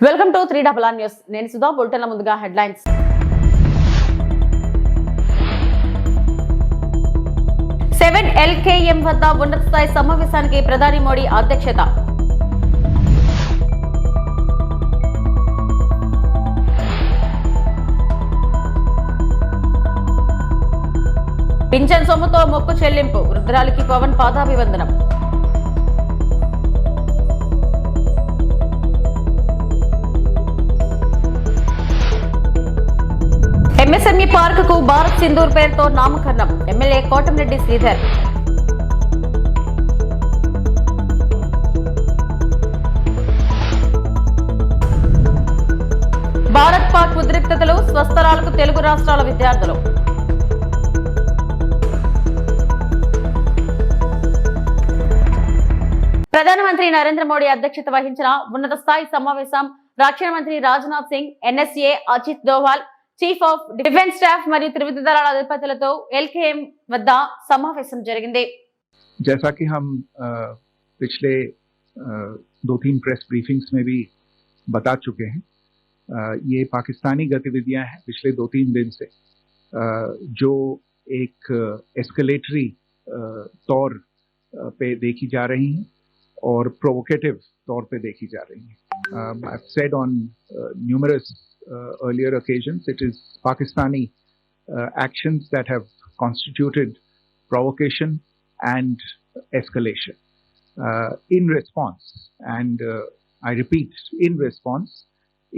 Welcome to 3RR news. నేను సుధా. బులెటిన్ల ముందుగా headlines. 7 LKM వద్ద ఉన్నత స్థాయి సమావేశానికి ప్రధాని మోడీ అధ్యక్షత. పింఛన్ సొమ్ముతో మొక్కు చెల్లింపు, వృద్ధురాలికి పవన్ పాదాభివందనం. ఎంఎస్ఎంఈ పార్కుకు భారత్ సింధూర్ పేరుతో నామకరణం. ఎమ్మెల్యే కోటమిరెడ్డి శ్రీధర్. భారత్ పాక్ ఉద్రిక్తతలు, స్వస్థలాలకు తెలుగు రాష్ట్రాల విద్యార్థులు. ప్రధానమంత్రి నరేంద్ర మోడీ అధ్యక్షత వహించిన ఉన్నత స్థాయి సమావేశం రక్షణ మంత్రి Rajnath Singh, NSA Ajit Doval, chief of defence staff మరియు త్రివిధ దళాల అధిపతులతో ఎల్కేఎం వద్ద సమావేశం జరిగింది. जैसा कि हम पिछले 2-3 प्रेस ब्रीफिंग्स में भी बता चुके हैं, ये पाकिस्तानी गतिविधियां हैं पिछले 2-3 दिन से, जो एक एस्केलेटरी तौर पे देखी जा रही हैं और प्रोवोकेटिव तौर पे देखी जा रही हैं. I've said on numerous earlier occasions, it is Pakistani actions that have constituted provocation and escalation. In response, and I repeat, in response,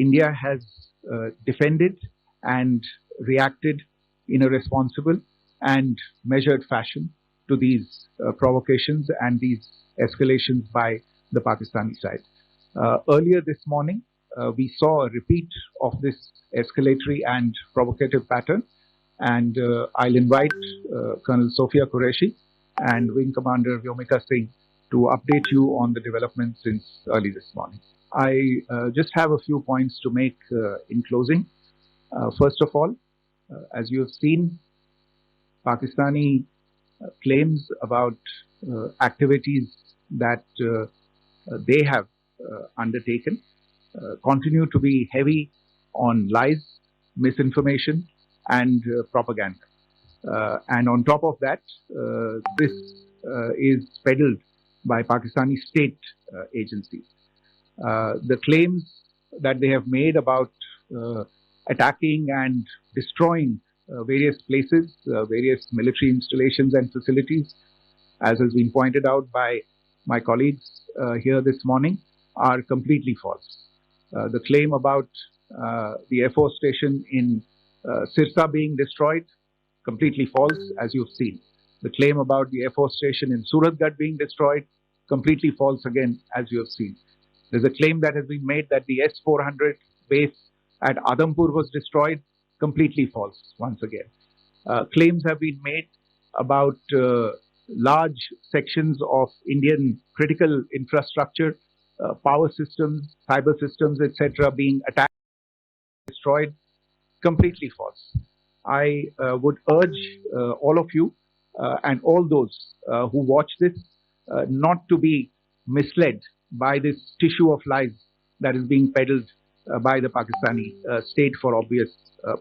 India has defended and reacted in a responsible and measured fashion to these provocations and these escalations by the Pakistani side. Earlier this morning, we saw a repeat of this escalatory and provocative pattern, and I'll invite Colonel Sophia Qureshi and Wing Commander Vyomika Singh to update you on the developments since early this morning. I just have a few points to make in closing. First of all, as you have seen, Pakistani claims about activities that they have undertaken continue to be heavy on lies, misinformation, and propaganda. And on top of that, this is peddled by Pakistani state agencies. The claims that they have made about attacking and destroying various places, various military installations and facilities, as has been pointed out by my colleagues here this morning, are completely false. The claim about the Air Force station in Sirsa being destroyed, completely false, as you've seen. The claim about the Air Force station in Suratgarh being destroyed, completely false again, as you have seen. There's a claim that has been made that the S-400 base at Adampur was destroyed, completely false, once again. Claims have been made about large sections of Indian critical infrastructure, power systems, cyber systems, etc. being attacked, destroyed, completely false. I would urge all of you and all those who watch this not to be misled by this tissue of lies that is being peddled by the Pakistani state for obvious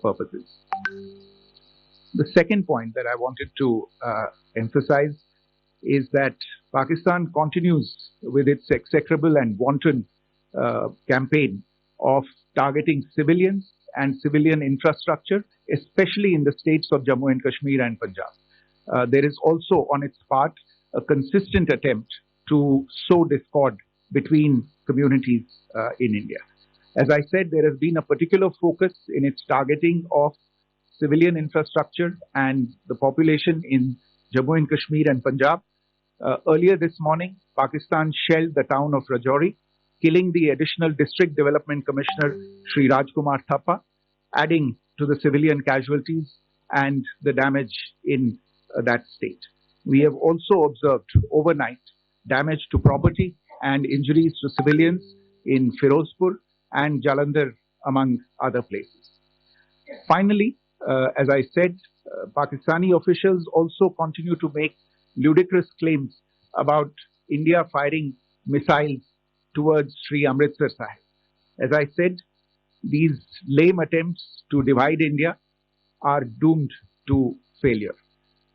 purposes. The second point that I wanted to emphasize is that Pakistan continues with its execrable and wanton campaign of targeting civilians and civilian infrastructure, especially in the states of Jammu and Kashmir and Punjab. There is also on its part a consistent attempt to sow discord between communities in India. As I said, there has been a particular focus in its targeting of civilian infrastructure and the population in Jammu and Kashmir and Punjab. Earlier this morning, Pakistan shelled the town of Rajouri, killing the additional District Development Commissioner Shri Rajkumar Thappa, adding to the civilian casualties and the damage in that state. We have also observed overnight damage to property and injuries to civilians in Firozpur and Jalandhar, among other places. Finally, as I said, Pakistani officials also continue to make ludicrous claims about India firing missiles towards Sri Amritsar Sahib. As I said, these lame attempts to divide India are doomed to failure.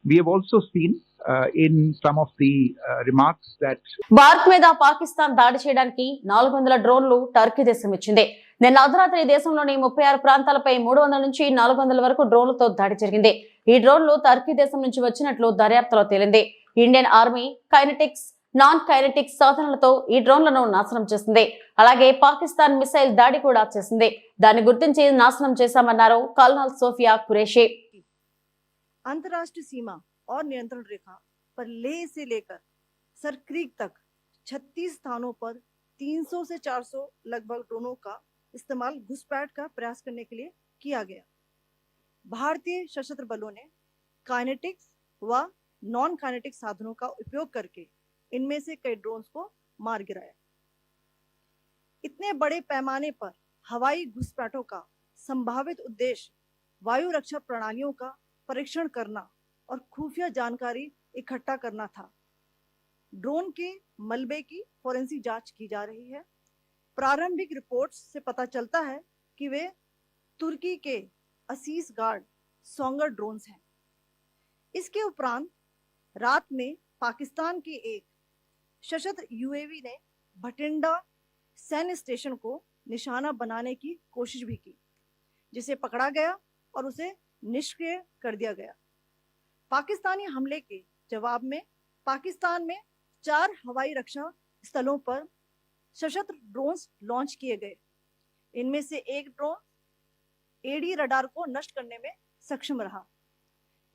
We have also seen in some of the remarks that Bharat మీద పాకిస్తాన్ దాడి చేయడానికి 400 డ్రోన్లు Turkey దేశం ఇచ్చింది. నిన్న అర్ధరాత్రి దేశంలోని 36 ప్రాంతాలపై 300 నుంచి 400 వరకు డ్రోన్లతో దాడి జరిగింది. ఈ డ్రోన్లు టర్కీ దేశం నుంచి వచ్చినట్లు దర్యాప్తులో తేలింది. Indian Army kinetics, non kinetics సాధనాలతో ఈ డ్రోన్లను నాశనం చేసింది. అలాగే పాకిస్తాన్ మిసైల్ దాడి కూడా చేసింది. దాన్ని గుర్తించి నాశనం చేశామన్నారు కల్నల్ సోఫియా కురేషి. अंतर्राष्ट्रीय सीमा और नियंत्रण रेखा पर लेह से लेकर सरक्रीक तक 36 स्थानों पर 300 से 400 लगभग ड्रोनों का इस्तेमाल घुसपैठ का प्रयास करने के लिए किया गया। भारतीय सशस्त्र बलों ने काइनेटिक्स व नॉन काइनेटिक साधनों का उपयोग करके इनमें से कई ड्रोन्स को मार गिराया। इतने बड़े पैमाने पर हवाई घुसपैठों का संभावित उद्देश्य वायु रक्षा प्रणालियों का परीक्षण करना और खुफिया जानकारी इकट्ठा करना था। ड्रोन के मलबे की फोरेंसिक जांच की जा रही है। प्रारंभिक रिपोर्ट्स से पता चलता है कि वे तुर्की के असीस गार्ड सोंगर ड्रोन्स हैं। इसके उपरांत रात में पाकिस्तान के एक सशस्त्र यूएवी ने भटिंडा सैन्य स्टेशन को निशाना बनाने की कोशिश भी की, जिसे पकड़ा गया और उसे निष्क्रिय कर दिया गया। पाकिस्तानी हमले के जवाब में पाकिस्तान में 4 हवाई रक्षा स्थलों पर सशस्त्र ड्रोन्स लॉन्च किए गए। इनमें से एक ड्रोन एडी रडार को नष्ट करने में सक्षम रहा।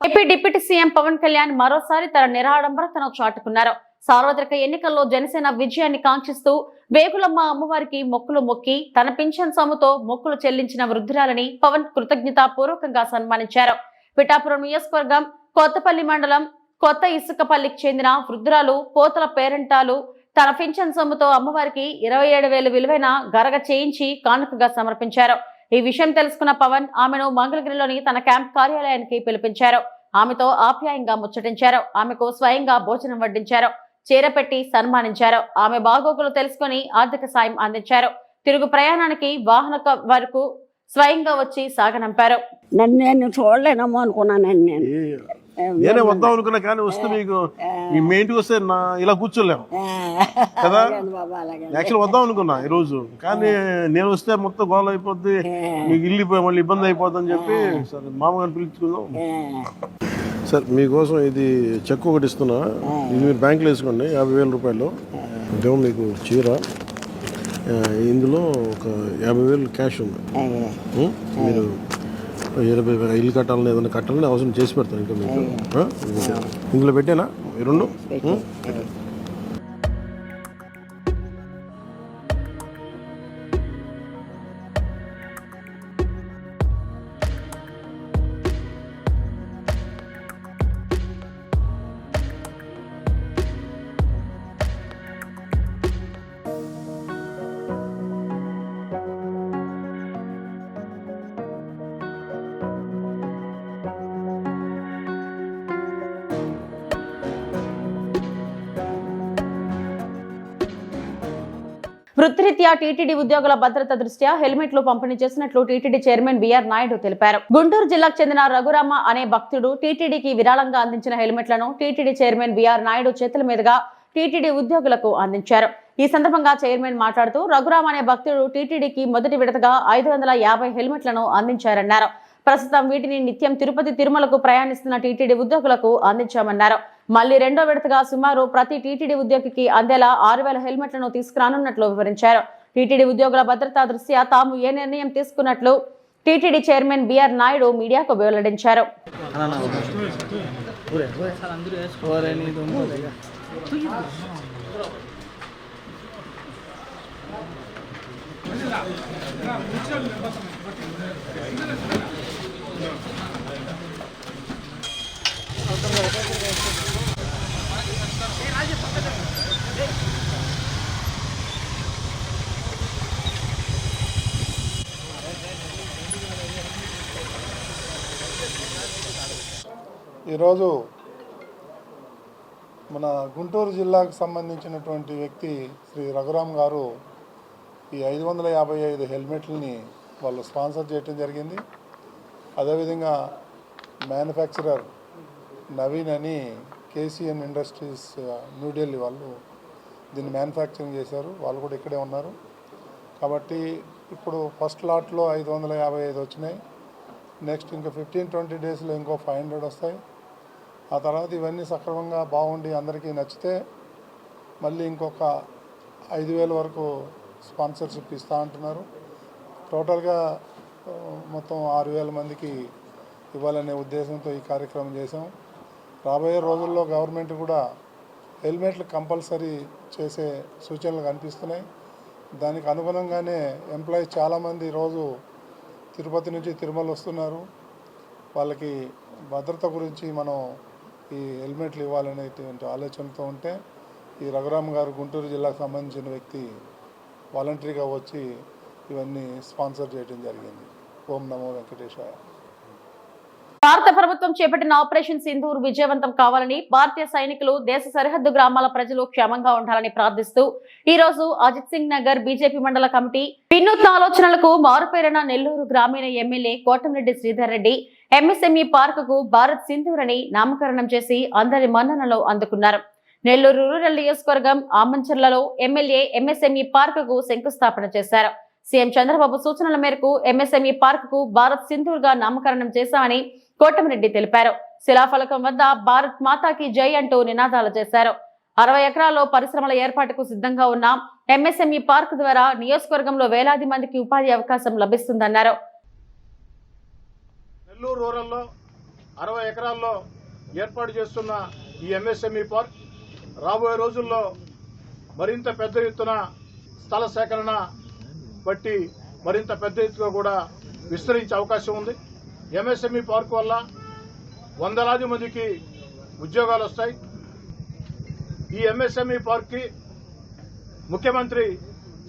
AP deputy CM Pawan Kalyan మరోసారి తన నిరాడంబరతను చాటుకున్నారు. సార్వత్రిక ఎన్నికల్లో జనసేన విజయాన్ని కాంక్షిస్తూ వేగులమ్మ అమ్మవారికి మొక్కులు మొక్కి తన పింఛన్ సొమ్ముతో మొక్కులు చెల్లించిన వృద్ధురాలని పవన్ కృతజ్ఞతాపూర్వకంగా సన్మానించారు. పిఠాపురం నియోజకవర్గం కొత్తపల్లి మండలం కొత్త ఇసుకపల్లికి చెందిన వృద్ధురాలు పోతల పేరెంటాలు తన పింఛన్ సొమ్ముతో అమ్మవారికి 27,000 విలువైన గరగ చేయించి కానుకగా సమర్పించారు. ఈ విషయం తెలుసుకున్న పవన్ ఆమెను మంగళగిరిలోని తన క్యాంప్ కార్యాలయానికి పిలిపించారు. ఆమెతో ఆప్యాయంగా ముచ్చటించారు. ఆమెకు స్వయంగా భోజనం వడ్డించారు. చీరపెట్టి సన్మానించారు. ఆమె బాగోగులు తెలుసుకుని ఆర్థిక సాయం అందించారు. తిరుగు ప్రయాణానికి వాహన వరకు స్వయంగా వచ్చి సాగనంపారు. నేను చూడలేనమ్మో అనుకున్నానండి. నేనే వద్దాం అనుకున్నా కానీ వస్తే మీకు మీ ఇంటికి వస్తే ఇలా కూర్చోలేము కదా. యాక్చువల్ వద్దాం అనుకున్నా ఈరోజు, కానీ నేను వస్తే మొత్తం గోల అయిపోద్ది, మీకు ఇల్లు మళ్ళీ ఇబ్బంది అయిపోద్ది అని చెప్పి సరే మామగారిని పిలుచుకుందాం. సార్ మీకోసం ఇది చెక్ ఒకటి ఇస్తున్నా, ఇది మీరు బ్యాంకులో వేసుకోండి 50,000 రూపాయలు. ఇదేమో మీకు చీర, ఇందులో ఒక 50,000 క్యాష్ ఉంది. మీరు 20,000 ఇల్లు కట్టాలని ఏదైనా కట్టాలని అవసరం చేసి పెడతాను. ఇంకా మీకు ఇందులో పెట్టానా ఈ రెండు? వృత్తిరీత్యా టీటీడీ ఉద్యోగుల భద్రత దృష్ట్యా హెల్మెట్లు పంపిణీ చేసినట్లు టీటీడీ చైర్మన్ బిఆర్ నాయుడు తెలిపారు. గుంటూరు జిల్లాకు చెందిన రఘురామ అనే భక్తుడు టీటీడీకి విరాళంగా అందించిన హెల్మెట్లను టీటీడీ చైర్మన్ బిఆర్ నాయుడు చేతుల మీదుగా టీటీడీ ఉద్యోగులకు అందించారు. ఈ సందర్భంగా చైర్మన్ మాట్లాడుతూ రఘురామ అనే భక్తుడు టీటీడీకి మొదటి విడతగా 550 హెల్మెట్లను అందించారన్నారు. ప్రస్తుతం వీటిని నిత్యం తిరుపతి తిరుమలకు ప్రయాణిస్తున్న టీటీడీ ఉద్యోగులకు అందించామన్నారు. మళ్లీ రెండో విడతగా సుమారు ప్రతి టీటీడీ ఉద్యోగికి అందేలా 6,000 హెల్మెట్లను తీసుకురానున్నట్లు వివరించారు. టీటీడీ ఉద్యోగుల భద్రతా దృష్ట్యా తాము ఏ నిర్ణయం తీసుకున్నట్లు టీటీడీ చైర్మన్ బిఆర్ నాయుడు మీడియాకు వెల్లడించారు. ఈరోజు మన గుంటూరు జిల్లాకు సంబంధించినటువంటి వ్యక్తి శ్రీ రఘురామ్ గారు ఈ 555 హెల్మెట్లని వాళ్ళు స్పాన్సర్ చేయడం జరిగింది. అదేవిధంగా మ్యానుఫ్యాక్చరర్ నవీన్ అని కేసీఎన్ ఇండస్ట్రీస్ న్యూఢిల్లీ వాళ్ళు దీన్ని మ్యానుఫ్యాక్చరింగ్ చేశారు. వాళ్ళు కూడా ఇక్కడే ఉన్నారు. కాబట్టి ఇప్పుడు ఫస్ట్ లాట్లో 555 వచ్చినాయి. నెక్స్ట్ ఇంకా 15-20 డేస్లో ఇంకో 500 వస్తాయి. ఆ తర్వాత ఇవన్నీ సక్రమంగా బాగుండి అందరికీ నచ్చితే మళ్ళీ ఇంకొక 5,000 వరకు స్పాన్సర్షిప్ ఇస్తూ అంటున్నారు. టోటల్గా మొత్తం 6,000 మందికి ఇవ్వాలనే ఉద్దేశంతో ఈ కార్యక్రమం చేశాం. రాబోయే రోజుల్లో గవర్నమెంట్ కూడా హెల్మెట్లు కంపల్సరీ చేసే సూచనలు కనిపిస్తున్నాయి. దానికి అనుగుణంగానే ఎంప్లాయీస్ చాలామంది రోజు తిరుపతి నుంచి తిరుమల వస్తున్నారు. వాళ్ళకి భద్రత గురించి మనం ఈ హెల్మెట్లు ఇవ్వాలనేటువంటి ఆలోచనతో ఉంటే ఈ రఘురామ్ గారు గుంటూరు జిల్లాకు సంబంధించిన వ్యక్తి వాలంటరీగా వచ్చి ఇవన్నీ స్పాన్సర్ చేయడం జరిగింది. ఓం నమో వెంకటేశాయ. భారత ప్రభుత్వం చేపట్టిన ఆపరేషన్ సింధూర్ విజయవంతం కావాలని భారతీయ సైనికులు దేశ సరిహద్దు గ్రామాల ప్రజలు క్షేమంగా ఉండాలని ప్రార్థిస్తూ ఈ రోజు అజిత్ సింగ్ నగర్ బీజేపీ మండల కమిటీ వినూత్న ఆలోచనలకు మారుపేరిన నెల్లూరు గ్రామీణ ఎమ్మెల్యే కోటమిరెడ్డి శ్రీధర్ రెడ్డి ఎంఎస్ఎంఈ పార్కుకు భారత్ సింధూర్ అని నామకరణం చేసి అందరి మన్ననలు అందుకున్నారు. నెల్లూరు రూరల్ నియోజకవర్గం ఆమంచర్లలో ఎమ్మెల్యే ఎంఎస్ఎంఈ పార్కుకు శంకుస్థాపన చేశారు. సీఎం చంద్రబాబు సూచనల మేరకు ఎంఎస్ఎంఈ పార్కుకు భారత్ సింధూర్ గా నామకరణం చేశామని కోటమిరెడ్డి తెలిపారు. శిలాఫలకం వద్ద భారత్ మాతాకి జై అంటూ నినాదాలు చేశారు. 60 ఎకరాల్లో పరిశ్రమల ఏర్పాటుకు సిద్ధంగా ఉన్న ఎంఎస్ఎంఈ పార్క్ ద్వారా నియోజకవర్గంలో వేలాది మందికి ఉపాధి అవకాశం లభిస్తుందన్నారు. నెల్లూరు రూరల్లో 60 ఎకరాల్లో ఏర్పాటు చేస్తున్న ఈ ఎంఎస్ఎంఈ పార్క్ రాబోయే రోజుల్లో మరింత పెద్ద ఎత్తున స్థల సేకరణ బట్టి మరింత పెద్ద ఎత్తుగా కూడా విస్తరించే అవకాశం ఉంది. ఎంఎస్ఎంఈ పార్క్ వల్ల వందలాది మందికి ఉద్యోగాలు వస్తాయి. ఈ ఎంఎస్ఎంఈ పార్క్కి ముఖ్యమంత్రి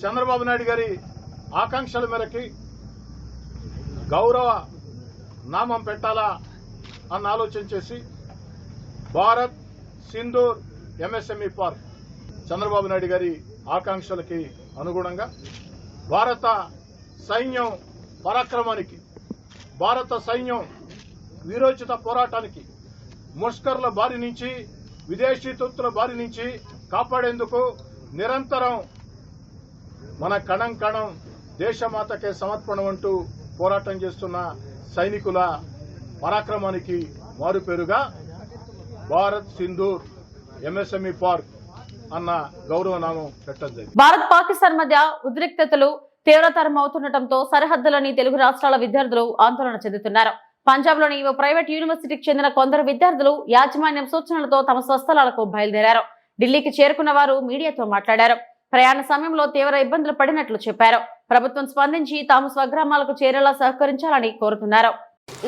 చంద్రబాబు నాయుడు గారి ఆకాంక్షల మేరకి గౌరవ నామం పెట్టాలా అన్న ఆలోచన చేసి భారత్ సింధూర్ ఎంఎస్ఎంఈ పార్క్ చంద్రబాబు నాయుడు గారి ఆకాంక్షలకి అనుగుణంగా భారత సైన్యం పరాక్రమానికి, భారత సైన్యం వీరోచిత పోరాటానికి, ముష్కర్ల బారి నుంచి, విదేశీ తొత్తుల బారి నుంచి కాపాడేందుకు నిరంతరం మన కణం కణం దేశమాతకే సమర్పణం అంటూ పోరాటం చేస్తున్న సైనికుల పరాక్రమానికి మారుపేరుగా భారత్ సింధూర్ ఎంఎస్ఎంఈ పార్క్ అన్న గౌరవనామం పెట్టింది. భారత్ పాకిస్తాన్ మధ్య ఉద్రిక్తతలు తీవ్రతరం అవుతుండటంతో సరిహద్దులోని తెలుగు రాష్ట్రాల విద్యార్థులు ఆందోళన చెందుతున్నారు. పంజాబ్ లోని ఓ ప్రైవేట్ యూనివర్సిటీకి చెందిన కొందరు విద్యార్థులు యాజమాన్యం సూచనలతో తమ స్వస్థలాలకు బయలుదేరారు. ఢిల్లీకి చేరుకున్న వారు మీడియాతో మాట్లాడారు. ప్రయాణ సమయంలో తీవ్ర ఇబ్బందులు పడినట్లు చెప్పారు. ప్రభుత్వం స్పందించి తాము స్వగ్రామాలకు చేరేలా సహకరించాలని కోరుతున్నారు.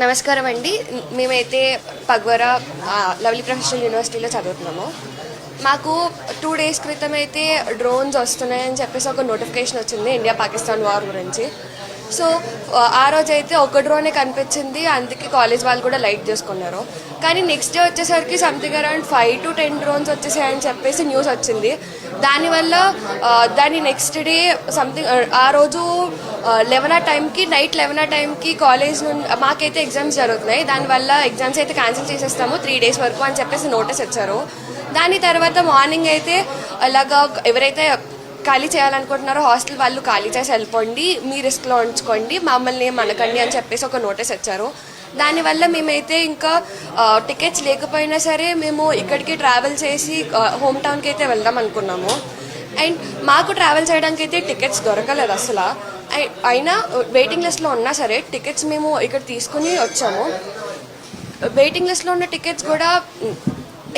నమస్కారం అండి. మేమైతే పగ్వరా లవ్లీ ప్రొఫెషనల్ యూనివర్సిటీలో చదువుతున్నాము. మాకు 2 days క్రితం అయితే డ్రోన్స్ వస్తున్నాయని చెప్పేసి ఒక నోటిఫికేషన్ వచ్చింది ఇండియా పాకిస్తాన్ వార్ గురించి. సో ఆ రోజు అయితే ఒక డ్రోనే కనిపించింది, అందుకే కాలేజ్ వాళ్ళు కూడా లైట్ చేసుకున్నారు. కానీ నెక్స్ట్ డే వచ్చేసరికి సంథింగ్ అరౌండ్ 5 to 10 డ్రోన్స్ వచ్చేసాయని చెప్పేసి న్యూస్ వచ్చింది. దానివల్ల దాని నెక్స్ట్ డే సంథింగ్ ఆ రోజు 11 టైంకి నైట్ 11 టైంకి కాలేజ్ నుండి మాకైతే ఎగ్జామ్స్ జరుగుతున్నాయి. దానివల్ల ఎగ్జామ్స్ అయితే క్యాన్సిల్ చేసేస్తాము 3 days వరకు అని చెప్పేసి నోటీస్ ఇచ్చారు. దాని తర్వాత మార్నింగ్ అయితే అలాగా ఎవరైతే ఖాళీ చేయాలనుకుంటున్నారో హాస్టల్ వాళ్ళు ఖాళీ చేసి వెళ్ళిపోండి, మీ రిస్క్లో ఉంచుకోండి, మమ్మల్ని మనకండి అని చెప్పేసి ఒక నోటీస్ ఇచ్చారు. దానివల్ల మేమైతే ఇంకా టికెట్స్ లేకపోయినా సరే మేము ఇక్కడికి ట్రావెల్ చేసి హోమ్ టౌన్కి అయితే వెళ్దాం అనుకున్నాము. అండ్ మాకు ట్రావెల్ చేయడానికి అయితే టికెట్స్ దొరకలేదు అసలు. అయినా వెయిటింగ్ లిస్ట్లో ఉన్నా సరే టికెట్స్ మేము ఇక్కడ తీసుకుని వచ్చాము. వెయిటింగ్ లిస్ట్లో ఉన్న టికెట్స్ కూడా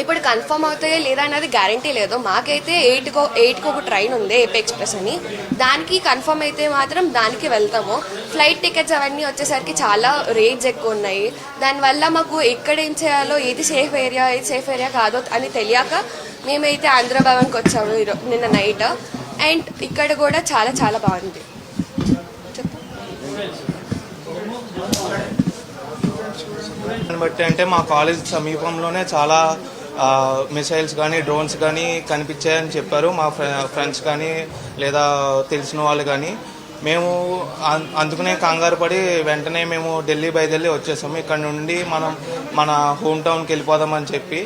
ఇప్పుడు కన్ఫర్మ్ అవుతాయో లేదా అనేది గ్యారంటీ లేదు. మాకైతే 8కి ఒక ట్రైన్ ఉంది ఏపీ ఎక్స్ప్రెస్ అని, దానికి కన్ఫర్మ్ అయితే మాత్రం దానికి వెళ్తాము. ఫ్లైట్ టికెట్స్ అవన్నీ వచ్చేసరికి చాలా రేట్స్ ఎక్కువ ఉన్నాయి. దానివల్ల మాకు ఎక్కడ ఏం చేయాలో, ఏది సేఫ్ ఏరియా ఏది సేఫ్ ఏరియా కాదో అని తెలియక మేమైతే ఆంధ్రభవన్కి వచ్చాము నిన్న నైట్. అండ్ ఇక్కడ కూడా చాలా చాలా బాగుంది. బట్టి అంటే మా కాలేజ్ సమీపంలోనే చాలా మిసైల్స్ కానీ డ్రోన్స్ కానీ కనిపించాయని చెప్పారు మా ఫ్రెండ్స్ కానీ లేదా తెలిసిన వాళ్ళు కానీ. మేము అందుకునే కంగారు పడి వెంటనే మేము ఢిల్లీ బయలుదేరి వచ్చేసాము. ఇక్కడ నుండి మనం మన హోమ్ టౌన్కి వెళ్ళిపోదామని చెప్పి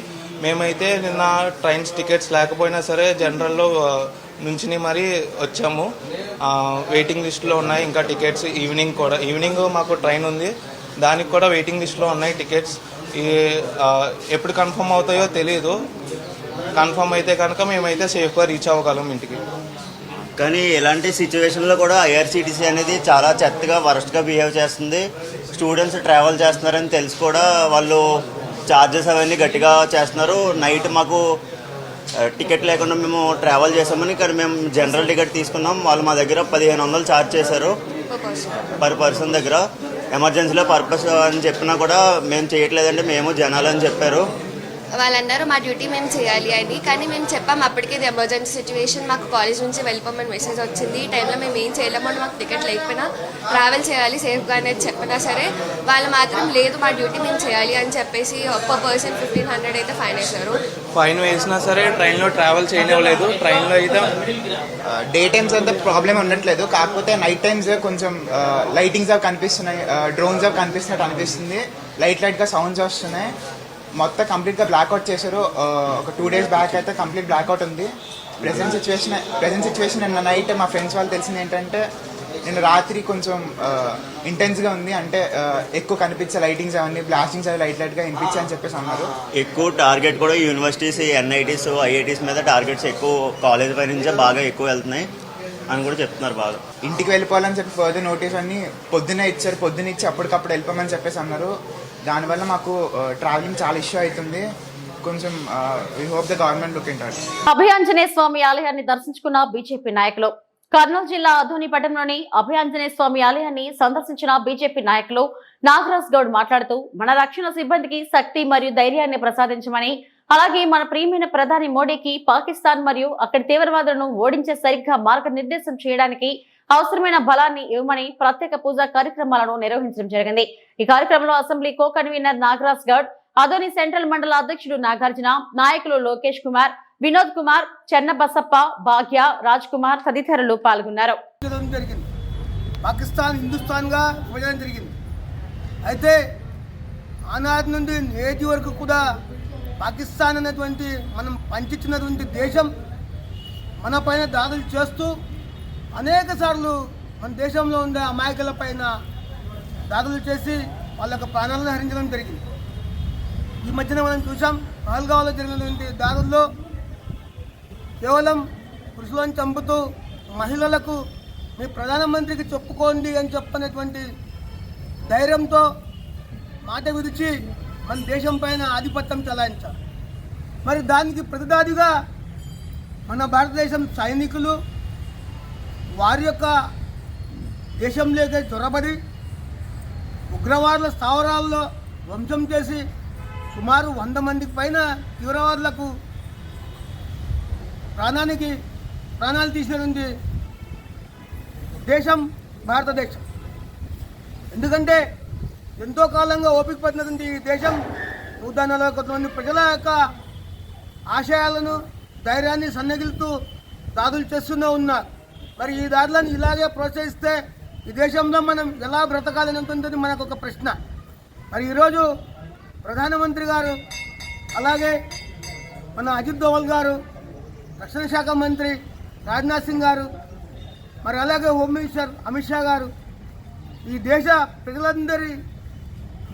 మేమైతే నిన్న ట్రైన్స్ టికెట్స్ లేకపోయినా సరే జనరల్లో నుంచి మరీ వచ్చాము. వెయిటింగ్ లిస్ట్లో ఉన్నాయి ఇంకా టికెట్స్. ఈవినింగ్ మాకు ట్రైన్ ఉంది, దానికి కూడా వెయిటింగ్ లిస్ట్లో ఉన్నాయి టికెట్స్. ఎప్పుడు కన్ఫర్మ్ అవుతాయో తెలియదు. కన్ఫర్మ్ అయితే కనుక మేమైతే సేఫ్గా రీచ్ అవ్వగలం ఇంటికి. కానీ ఇలాంటి సిచ్యువేషన్లో కూడా ఐఆర్సీటీసీ అనేది చాలా చెత్తగా వరస్ట్గా బిహేవ్ చేస్తుంది. స్టూడెంట్స్ ట్రావెల్ చేస్తున్నారని తెలిసి కూడా వాళ్ళు ఛార్జెస్ అవన్నీ గట్టిగా చేస్తున్నారు. నైట్ మాకు టికెట్ లేకుండా మేము ట్రావెల్ చేసామని, కానీ మేము జనరల్ టికెట్ తీసుకున్నాం. వాళ్ళు మా దగ్గర 1500 ఛార్జ్ చేశారు పర్ పర్సన్ దగ్గర. ఎమర్జెన్సీలో పర్పస్ అని చెప్పినా కూడా మేము చేయట్లేదంటే మేము జనాలని చెప్పారు. వాళ్ళన్నారు మా డ్యూటీ మేము చేయాలి అని, కానీ మేము చెప్పాం అప్పటికే ఇది ఎమర్జెన్సీ సిచ్యువేషన్, మాకు కాలేజ్ నుంచి వెళ్ళిపోమని మెసేజ్ వచ్చింది. ఈ టైంలో మేము ఏం చేయలేము అని, మాకు టికెట్ లేకపోయినా ట్రావెల్ చేయాలి సేఫ్గా అనేది చెప్పినా సరే వాళ్ళు మాత్రం లేదు మా డ్యూటీ మేము చేయాలి అని చెప్పేసి ఒక్క పర్సన్ 1500 అయితే ఫైన్ వేశారు. ఫైన్ వేసినా సరే ట్రైన్లో ట్రావెల్ చేయనివ్వలేదు. ట్రైన్లో అయితే డే టైమ్స్ అంతా ప్రాబ్లం ఉండట్లేదు, కాకపోతే నైట్ టైమ్స్ కొంచెం లైటింగ్స్ అవి కనిపిస్తున్నాయి, డ్రోన్స్ అవి కనిపిస్తున్నట్టు అనిపిస్తుంది. లైట్గా సౌండ్స్ వస్తున్నాయి. మొత్తం కంప్లీట్గా బ్లాక్అవుట్ చేశారు. ఒక 2 days బ్యాక్ అయితే కంప్లీట్ బ్లాక్అవుట్ ఉంది. ప్రెజెంట్ సిచ్యువేషన్ నిన్న నైట్ మా ఫ్రెండ్స్ వాళ్ళు తెలిసింది ఏంటంటే నిన్న రాత్రి కొంచెం ఇంటెన్స్గా ఉంది. అంటే ఎక్కువ కనిపించే లైటింగ్స్ అవన్నీ బ్లాస్టింగ్స్ అవి లైట్గా వినిపించాయని చెప్పేసి అన్నారు. ఎక్కువ టార్గెట్ కూడా యూనివర్సిటీస్, ఎన్ఐటీస్, ఐఐటీస్ మీద టార్గెట్స్ ఎక్కువ కాలేజ్ పై నుంచే బాగా ఎక్కువ వెళ్తున్నాయి అని కూడా చెప్తున్నారు. బాగా ఇంటికి వెళ్ళిపోవాలని చెప్పి ఫర్దర్ నోటీస్ అన్ని పొద్దున్నే ఇచ్చారు. పొద్దున్న ఇచ్చి అప్పటికప్పుడు వెళ్ళిపోమని చెప్పేసి అన్నారు. దానివల్ల మాకు ట్రావెలింగ్ చాలా ఇష్యూ అవుతుంది. కొంచెం we hope the government look into it. Abhayanjaneya Swamy ఆలయాన్ని దర్శించుకున్న బీజేపీ నాయకులు. కర్నూలు జిల్లా ఆధోనిపట్నంలోని అభయాంజనేయ స్వామి ఆలయాన్ని సందర్శించిన బీజేపీ నాయకులు నాగరాజ్ గౌడ్ మాట్లాడుతూ మన రక్షణ సిబ్బందికి శక్తి మరియు ధైర్యాన్ని ప్రసాదించమని, అలాగే మన ప్రియమైన ప్రధాని మోడీకి పాకిస్తాన్ మరియు అక్కడి తీవ్రవాదులను ఓడించే సరిగ్గా మార్గనిర్దేశం చేయడానికి అవసరమైన బలాన్ని ఇవ్వమని ప్రత్యేక పూజా కార్యక్రమాలను నిర్వహించడం జరిగింది. ఈ కార్యక్రమంలో assembly co convener Nagaraj Goud, Adoni central మండల అధ్యక్షుడు నాగార్జున, నాయకులు లోకేష్ కుమార్, వినోద్ కుమార్, చెన్నబసప్ప, భాగ్య, రాజ్ కుమార్ తదితరులు పాల్గొన్నారు. పాకిస్తాన్ హిందుస్థాన్ గా విభజన జరిగింది. అయితే ఆనాటి నుండి నేటి వరకు కూడా పాకిస్తాన్ అనేటువంటి మనం పంచిచ్చినటువంటి దేశం మన పైన దాడులు చేస్తూ అనేక సార్లు మన దేశంలో ఉండే అమాయకుల పైన దాడులు చేసి వాళ్ళ యొక్క ప్రాణాలను హరించడం జరిగింది. ఈ మధ్యన మనం చూసాం పహల్గావ్లో జరిగినటువంటి దాడుల్లో కేవలం పురుషులను చంపుతూ మహిళలకు మీ ప్రధానమంత్రికి చెప్పుకోండి అని చెప్పనేటువంటి ధైర్యంతో మాట విడిచి మన దేశం పైన ఆధిపత్యం చెలాయించారు. మరి దానికి ప్రతిదాదిగా మన భారతదేశం సైనికులు వారి యొక్క దేశంలోకి చొరబడి ఉగ్రవాదుల స్థావరాల్లో ధ్వంసం చేసి సుమారు 100 మందికి పైన తీవ్రవాదులకు ప్రాణాలు తీసినటువంటి దేశం భారతదేశం. ఎందుకంటే ఎంతో కాలంగా ఓపిక పట్టినటువంటి ఈ దేశం 140 కోట్ల మంది ప్రజల యొక్క ఆశయాలను, ధైర్యాన్ని సన్నగిలుతూ దాడులు చేస్తూనే ఉన్నారు. మరి ఈ దాడులను ఇలాగే ప్రోత్సహిస్తే ఈ దేశంలో మనం ఎలా బ్రతకాలని ఉంటుంది మనకు ఒక ప్రశ్న. మరి ఈరోజు ప్రధానమంత్రి గారు, అలాగే మన అజిత్ దోవల్ గారు, రక్షణ శాఖ మంత్రి రాజ్నాథ్ సింగ్ గారు, మరి అలాగే హోమ్ మినిస్టర్ అమిత్ షా గారు ఈ దేశ ప్రజలందరి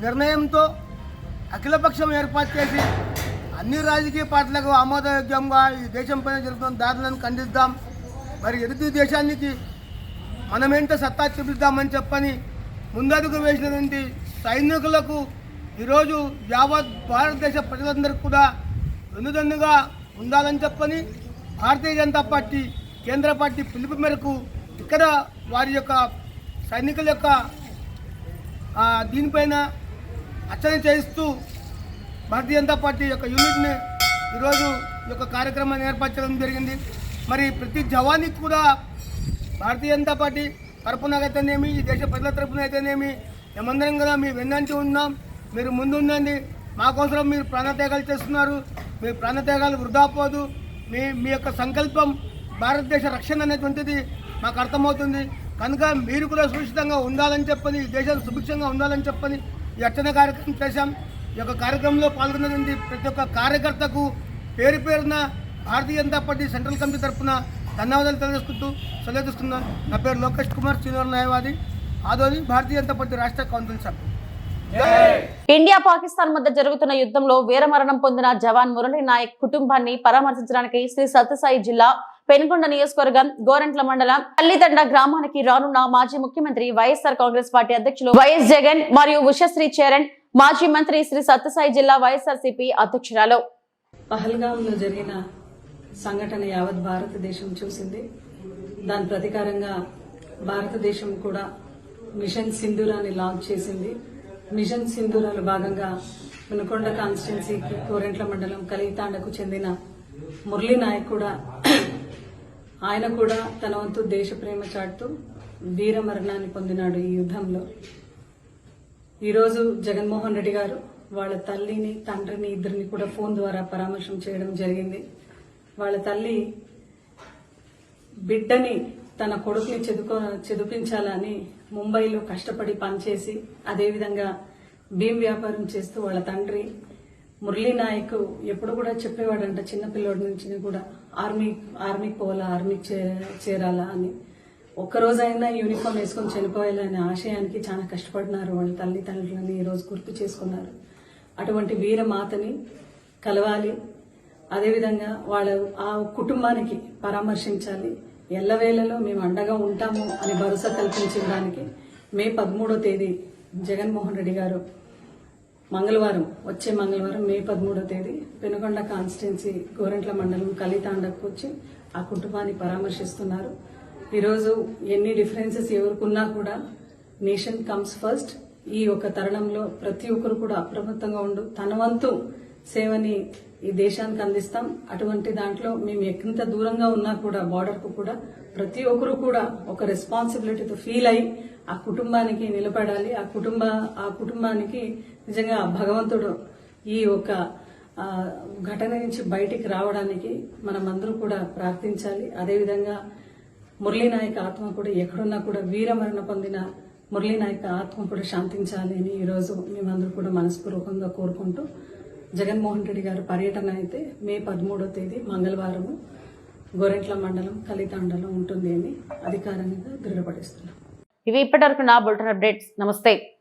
నిర్ణయంతో అఖిలపక్షం ఏర్పాటు చేసి అన్ని రాజకీయ పార్టీలకు ఆమోదయోగ్యంగా ఈ దేశం పైన జరుగుతున్న దాడులను ఖండిద్దాం. మరి ఎదుటి దేశానికి మనమేంటో సత్తా చూపిద్దామని చెప్పని ముందడుగు వేసినటువంటి సైనికులకు ఈరోజు యావత్ భారతదేశ ప్రజలందరికీ కూడా వెన్నుదన్నుగా ఉండాలని చెప్పని భారతీయ జనతా పార్టీ కేంద్ర పార్టీ పిలుపు మేరకు ఇక్కడ వారి యొక్క సైనికుల యొక్క దీనిపైన అర్చన చేయిస్తూ భారతీయ జనతా పార్టీ యొక్క యూనిట్ని ఈరోజు ఈ యొక్క కార్యక్రమాన్ని ఏర్పరచడం జరిగింది. మరి ప్రతి జవానికి కూడా భారతీయ జనతా పార్టీ తరపున అయితేనేమి, ఈ దేశ ప్రజల తరపున అయితేనేమి మేమందరం కూడా మీ వెన్నంటి ఉన్నాం, మీరు ముందు ఉండండి, మాకోసం మీరు ప్రాణత్యాగాలు చేస్తున్నారు, మీ ప్రాణత్యాగాలు వృధా పోదు. మీ యొక్క సంకల్పం భారతదేశ రక్షణ అనేటువంటిది మాకు అర్థమవుతుంది. కనుక మీరు కూడా సురక్షితంగా ఉండాలని చెప్పని, దేశం సుభిక్షంగా ఉండాలని చెప్పని ఈ అర్చన కార్యక్రమం చేశాం. ఈ యొక్క కార్యక్రమంలో పాల్గొన్నటువంటి ప్రతి ఒక్క కార్యకర్తకు పేరు పేరున Bharatiya Janata party central committee తరఫున ధన్యవాదాలు తెలియజేసుకుంటూ సెలవు తీసుకున్నాను. నా పేరు లోకేష్ కుమార్, సీనియర్ న్యాయవాది, ఆదోని, భారతీయ జనతా పార్టీ రాష్ట్ర కౌన్సిల్ సభ్యుడు. ఇండియా పాకిస్తాన్ మధ్య జరుగుతున్న యుద్ధంలో వీరమరణం పొందిన జవాన్ మురళీ నాయక్ కుటుంబాన్ని పరామర్శించడానికి శ్రీ సత్యసాయి జిల్లా పెనుకొండ నియోజకవర్గం గోరంట్ల మండలం పల్లిదండ గ్రామానికి రానున్న మాజీ ముఖ్యమంత్రి వైఎస్ఆర్ కాంగ్రెస్ పార్టీ అధ్యక్షులు వైఎస్ జగన్ మరియు ఉషశ్రీ చరణ్, మాజీ మంత్రి శ్రీ సత్యసాయి జిల్లా వైఎస్ఆర్సీపీ అధ్యక్షురాలు. పహల్గాంలో జరిగిన సంఘటన యావత్ భారతదేశం చూసింది. దాని ప్రతీకారంగా భారతదేశం కూడా మిషన్ సింధూరాన్ని లాంచ్ చేసింది. మిషన్ సింధూరాలో భాగంగా పెనుకొండ కాన్స్టిట్యున్సీకి గోరెంట్ల మండలం కలితాండకు చెందిన మురళీ నాయక్ కూడా ఆయన కూడా తన వంతు దేశ ప్రేమ చాటుతూ వీర మరణాన్ని పొందినాడు ఈ యుద్ధంలో. ఈరోజు జగన్మోహన్ రెడ్డి గారు వాళ్ళ తల్లిని, తండ్రిని, ఇద్దరిని కూడా ఫోన్ ద్వారా పరామర్శం చేయడం జరిగింది. వాళ్ళ తల్లి బిడ్డని, తన కొడుకుని చదివించాలని ముంబైలో కష్టపడి పనిచేసి, అదేవిధంగా భీమ్ వ్యాపారం చేస్తూ వాళ్ళ తండ్రి మురళీ నాయక్ ఎప్పుడు కూడా చెప్పేవాడంట, చిన్నపిల్లోడి నుంచి కూడా ఆర్మీకి పోవాలా, ఆర్మీకి చేరాలా అని. ఒక్కరోజైనా యూనిఫామ్ వేసుకొని చనిపోయాలనే ఆశయానికి చాలా కష్టపడినారు వాళ్ళ తల్లిదండ్రులని ఈరోజు గుర్తు చేసుకున్నారు. అటువంటి వీరమాతని కలవాలి, అదేవిధంగా వాళ్ళ ఆ కుటుంబానికి పరామర్శించాలి. ఎల్లవేళలో మేము అండగా ఉంటాము అని భరోసా కల్పించడానికి మే 13వ తేదీ జగన్మోహన్ రెడ్డి గారు వచ్చే మంగళవారం మే 13వ తేదీ పెనుకొండ కాన్స్టిట్యున్సీ గోరంట్ల మండలం కలితాండకు వచ్చి ఆ కుటుంబాన్ని పరామర్శిస్తున్నారు. ఈరోజు ఎన్ని డిఫరెన్సెస్ ఎవరికున్నా కూడా నేషన్ కమ్స్ ఫస్ట్. ఈ ఒక తరుణంలో ప్రతి ఒక్కరు కూడా అప్రమత్తంగా ఉండు, తన వంతు సేవని ఈ దేశానికి అందిస్తాం. అటువంటి దాంట్లో మేము ఎంత దూరంగా ఉన్నా కూడా బార్డర్ కు కూడా ప్రతి ఒక్కరు కూడా ఒక రెస్పాన్సిబిలిటీతో ఫీల్ అయి ఆ కుటుంబానికి నిలబడాలి. ఆ కుటుంబానికి నిజంగా భగవంతుడు ఈ ఒక ఘటన నుంచి బయటికి రావడానికి మనమందరూ కూడా ప్రార్థించాలి. అదేవిధంగా మురళీ నాయక్ ఆత్మ కూడా ఎక్కడున్నా కూడా వీరమరణ పొందిన మురళీ నాయక్ ఆత్మ కూడా శాంతించాలి అని ఈరోజు మేమందరూ కూడా మనస్పూర్వకంగా కోరుకుంటూ, జగన్మోహన్ రెడ్డి గారి పర్యటన అయితే మే 13వ తేదీ మంగళవారం గోరెంట్ల మండలం కలితాండలో ఉంటుంది అని అధికారికంగా దృఢపడిస్తున్నాం. ఇవి ఇప్పటివరకు నా బులెటిన్ అప్డేట్స్. నమస్తే.